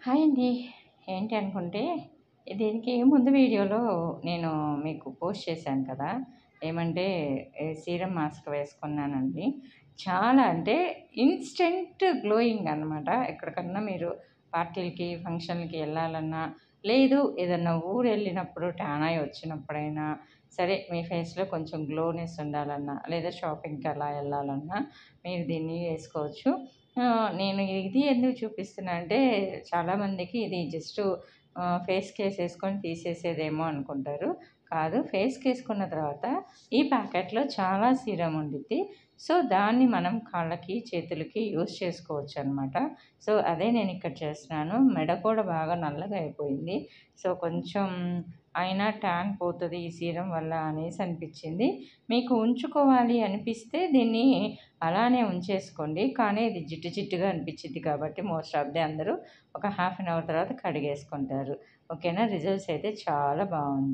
Hi అండి. ఏంటి అనుకుంటే, దీనికి ముందు వీడియోలో నేను మీకు పోస్ట్ చేశాను కదా! ఏమంటే సీరమ్ మాస్క్ వేసుకున్నానండి. చాలా అంటే ఇన్‌స్టంట్ గ్లోయింగ్ అనమాట. ఎక్కడికన్నా మీరు పార్టీలకి, ఫంక్షన్‌లకి ఎళ్ళాలన్నా, లేదు ఏదన్నా ఊరెళ్ళినప్పుడు ట్యాన్ అయి వచ్చినప్పుడైనా సరే, మీ ఫేస్‌లో కొంచెం గ్లోనెస్ ఉండాలన్నా, లేదా షాపింగ్‌కి అలా ఎళ్ళాలన్నా మీరు దీన్ని వేసుకోవచ్చు. నేను ఇది ఎందుకు చూపిస్తున్నా అంటే, చాలామందికి ఇది జస్టు ఫేస్‌కేసేసుకొని తీసేసేదేమో అనుకుంటారు. కాదు, ఫేస్‌కేసుకున్న తర్వాత ఈ ప్యాకెట్‌లో చాలా సీరమ్ ఉండిద్ది. సో, దాన్ని మనం కాళ్ళకి, చేతులకి యూజ్ చేసుకోవచ్చనమాట. సో, అదే నేనిక్కడ చేస్తున్నాను. మెడ కూడా బాగా నల్లగా అయిపోయింది. సో, కొంచెం అయినా ట్యాన్ పోతది ఈ సీరమ్ వల్ల అనేసి అనిపిచ్చింది. మీకు ఉంచుకోవాలి అనిపిస్తే దీన్ని అలానే ఉంచేసుకోండి. కానీ ఇది జిడ్డు జిడ్డుగా అనిపిచ్చిద్ది కాబట్టి మోస్ట్ ఆఫ్ ది అందరూ ఒక హాఫ్ అన్ అవర్ తర్వాత కడిగేసుకుంటారు. ఓకేనా? రిజల్ట్స్ అయితే చాలా బావుంది.